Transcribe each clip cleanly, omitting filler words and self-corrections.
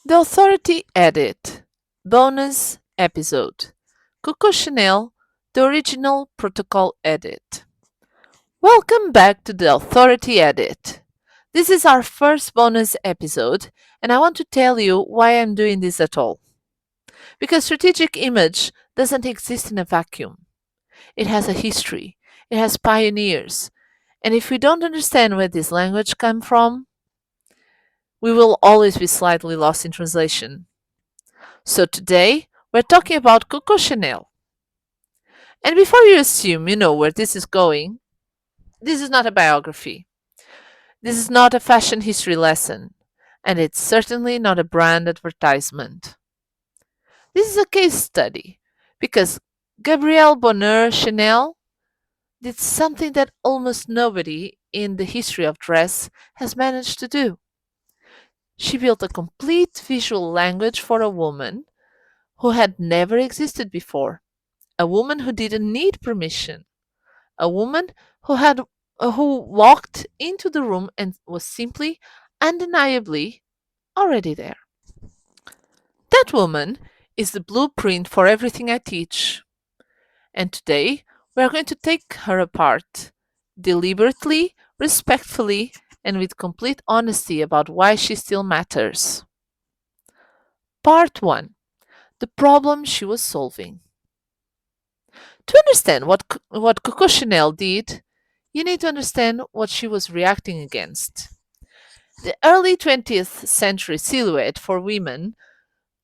The Authority Edit Bonus Episode Coco Chanel, the original protocol edit. Welcome back to the Authority Edit. This is our first bonus episode, and I want to tell you why I'm doing this at all. Because strategic image doesn't exist in a vacuum. It has a history, it has pioneers, and if we don't understand where this language comes from, we will always be slightly lost in translation. So today, we're talking about Coco Chanel. And before you assume you know where this is going, this is not a biography. This is not a fashion history lesson. And it's certainly not a brand advertisement. This is a case study because Gabrielle Bonheur Chanel did something that almost nobody in the history of dress has managed to do. She built a complete visual language for a woman who had never existed before, a woman who didn't need permission, a woman who walked into the room and was simply, undeniably, already there. That woman is the blueprint for everything I teach. And today we are going to take her apart, deliberately, respectfully, and with complete honesty about why she still matters. Part 1. The problem she was solving. To understand what Coco Chanel did, you need to understand what she was reacting against. The early 20th century silhouette for women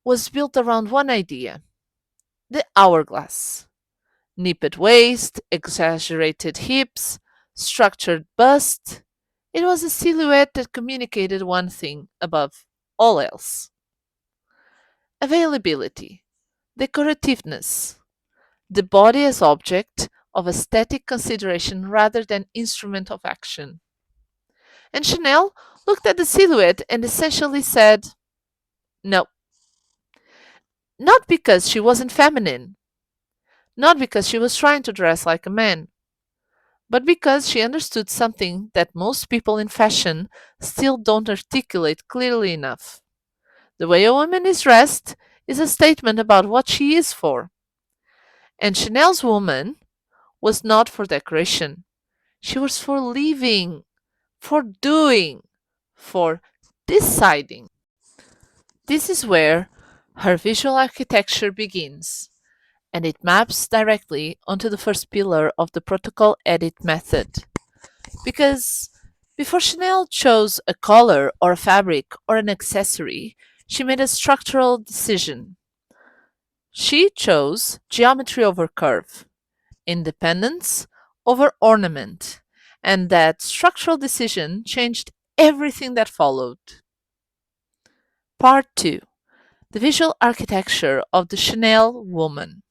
was built around one idea: the hourglass. Nipped waist, exaggerated hips, structured bust. It was a silhouette that communicated one thing above all else: availability, decorativeness, the body as object of aesthetic consideration rather than instrument of action. And Chanel looked at the silhouette and essentially said, no. Not because she wasn't feminine, not because she was trying to dress like a man, but because she understood something that most people in fashion still don't articulate clearly enough. The way a woman is dressed is a statement about what she is for. And Chanel's woman was not for decoration. She was for living, for doing, for deciding. This is where her visual architecture begins, and it maps directly onto the first pillar of the protocol edit method. Because before Chanel chose a color or a fabric or an accessory, she made a structural decision. She chose geometry over curve, independence over ornament, and that structural decision changed everything that followed. Part 2: The visual architecture of the Chanel woman.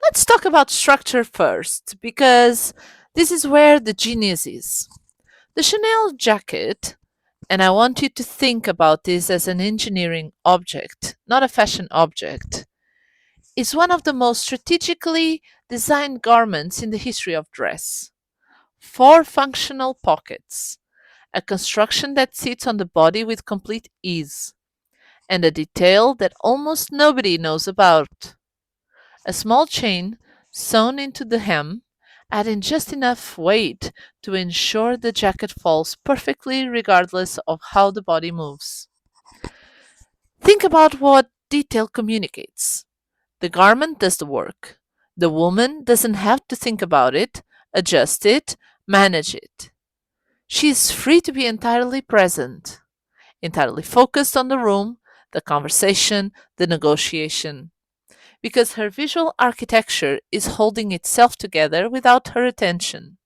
Let's talk about structure first, because this is where the genius is. The Chanel jacket, and I want you to think about this as an engineering object, not a fashion object, is one of the most strategically designed garments in the history of dress. 4 functional pockets, a construction that sits on the body with complete ease, and a detail that almost nobody knows about: a small chain sewn into the hem, adding just enough weight to ensure the jacket falls perfectly regardless of how the body moves. Think about what detail communicates. The garment does the work. The woman doesn't have to think about it, adjust it, manage it. She is free to be entirely present, entirely focused on the room, the conversation, the negotiation, because her visual architecture is holding itself together without her attention.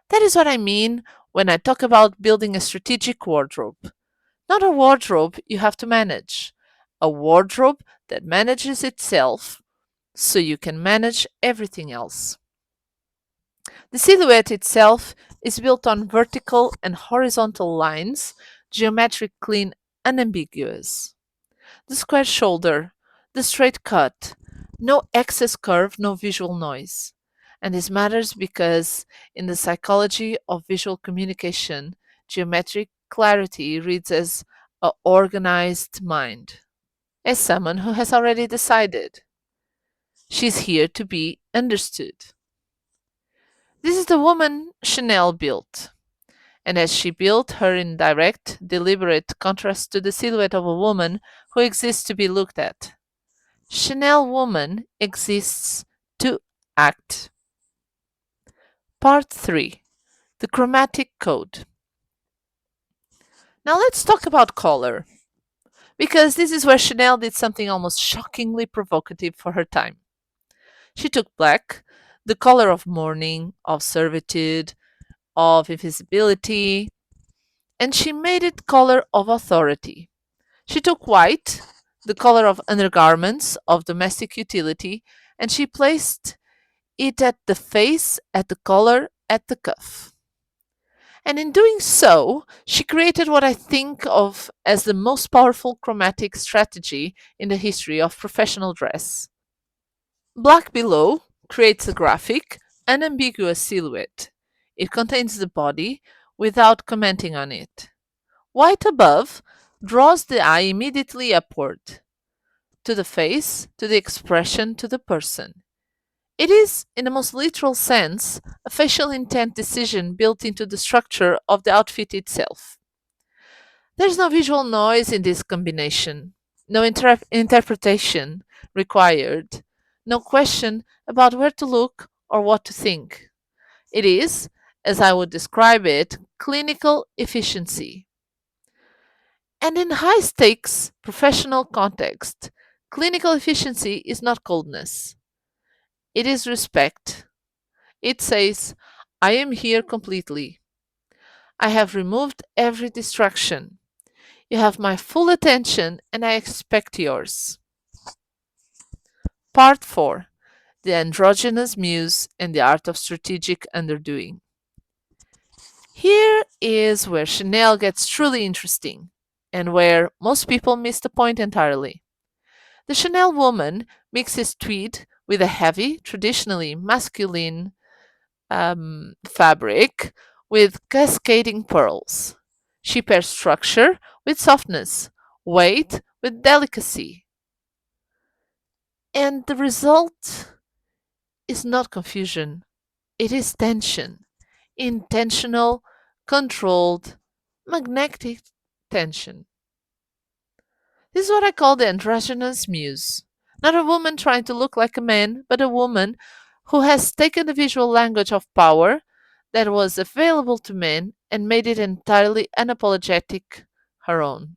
That is what I mean when I talk about building a strategic wardrobe. Not a wardrobe you have to manage, a wardrobe that manages itself so you can manage everything else. The silhouette itself is built on vertical and horizontal lines, geometrically unambiguous. The square shoulder, the straight cut, no excess curve, no visual noise. And this matters because in the psychology of visual communication, geometric clarity reads as a organized mind, as someone who has already decided. She's here to be understood. This is the woman Chanel built, and as she built her in direct, deliberate contrast to the silhouette of a woman who exists to be looked at. Chanel woman exists to act. Part 3. The Chromatic Code. Now let's talk about color, because this is where Chanel did something almost shockingly provocative for her time. She took black, the color of mourning, of servitude, of invisibility, and she made it color of authority. She took white, the color of undergarments, of domestic utility, and she placed it at the face, at the collar, at the cuff. And in doing so, she created what I think of as the most powerful chromatic strategy in the history of professional dress. Black below creates a graphic, unambiguous silhouette. It contains the body without commenting on it. White above draws the eye immediately upward, to the face, to the expression, to the person. It is, in the most literal sense, a facial intent decision built into the structure of the outfit itself. There's no visual noise in this combination, no interpretation required, no question about where to look or what to think. It is, as I would describe it, clinical efficiency. And in high stakes professional context, clinical efficiency is not coldness, it is respect. It says, I am here completely. I have removed every distraction. You have my full attention and I expect yours. Part 4. The Androgynous Muse and the Art of Strategic Underdoing. Here is where Chanel gets truly interesting, and where most people miss the point entirely. The Chanel woman mixes tweed with a heavy, traditionally masculine fabric with cascading pearls. She pairs structure with softness, weight with delicacy. And the result is not confusion, it is tension. Intentional, controlled, magnetic tension. This is what I call the androgynous muse. Not a woman trying to look like a man, but a woman who has taken the visual language of power that was available to men and made it entirely unapologetic her own.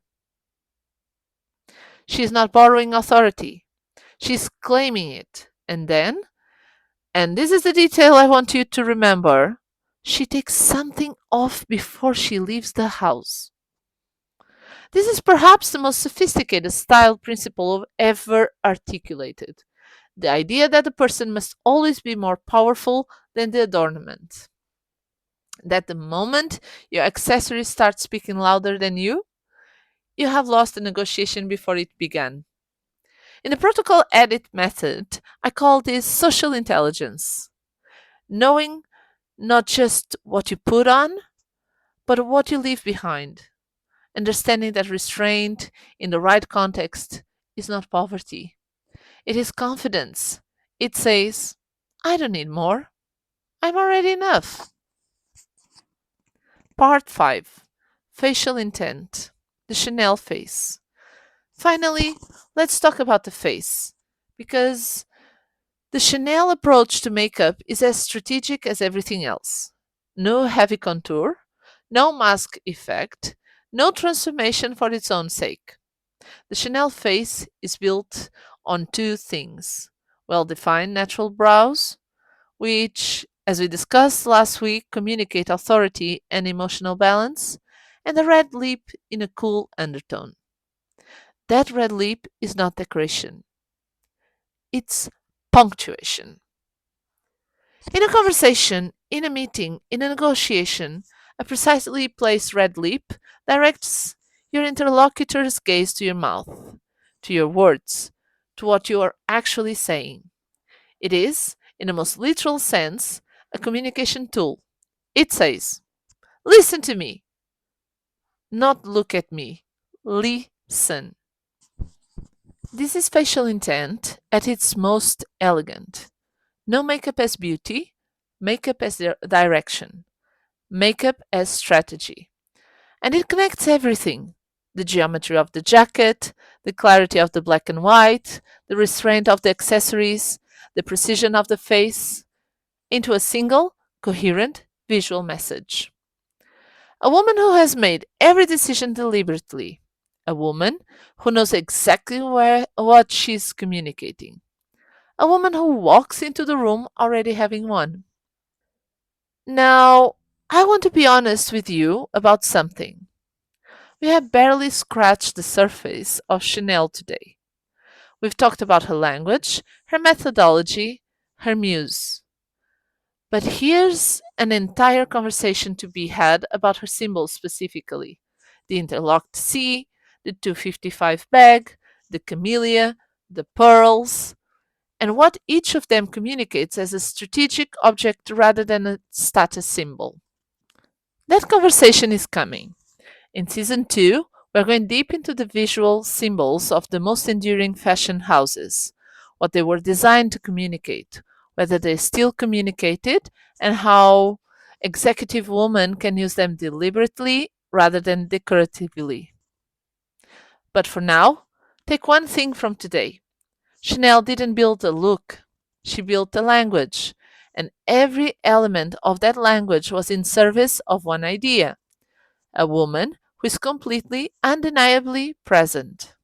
She is not borrowing authority, she's claiming it. And then, and this is the detail I want you to remember, she takes something off before she leaves the house. This is perhaps the most sophisticated style principle ever articulated. The idea that the person must always be more powerful than the adornment. That the moment your accessories start speaking louder than you have lost the negotiation before it began. In the protocol edit method, I call this social intelligence. Knowing not just what you put on, but what you leave behind. Understanding that restraint in the right context is not poverty. It is confidence. It says, I don't need more. I'm already enough. Part 5. Facial intent. The Chanel face. Finally, let's talk about the face. Because the Chanel approach to makeup is as strategic as everything else. No heavy contour, no mask effect, no transformation for its own sake. The Chanel face is built on two things: well defined natural brows, which, as we discussed last week, communicate authority and emotional balance, and a red lip in a cool undertone. That red lip is not decoration, it's punctuation. In a conversation, in a meeting, in a negotiation, a precisely placed red lip directs your interlocutor's gaze to your mouth, to your words, to what you are actually saying. It is, in the most literal sense, a communication tool. It says, listen to me, not look at me. listen. This is facial intent at its most elegant. No makeup as beauty, makeup as direction, makeup as strategy. And it connects everything: the geometry of the jacket, the clarity of the black and white, the restraint of the accessories, the precision of the face, into a single, coherent visual message. A woman who has made every decision deliberately. A woman who knows exactly what she's communicating. A woman who walks into the room already having won. Now, I want to be honest with you about something. We have barely scratched the surface of Chanel today. We've talked about her language, her methodology, her muse. But here's an entire conversation to be had about her symbols specifically: the interlocked C, the 255 bag, the camellia, the pearls, and what each of them communicates as a strategic object rather than a status symbol. That conversation is coming. In season 2, we're going deep into the visual symbols of the most enduring fashion houses, what they were designed to communicate, whether they still communicate it, and how executive women can use them deliberately rather than decoratively. But for now, take one thing from today. Chanel didn't build a look, she built a language, and every element of that language was in service of one idea: a woman who is completely, undeniably present.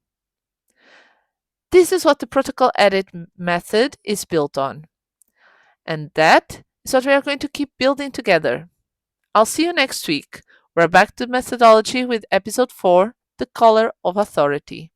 This is what the protocol edit method is built on. And that is what we are going to keep building together. I'll see you next week. We're back to methodology with episode 4, The Color of Authority.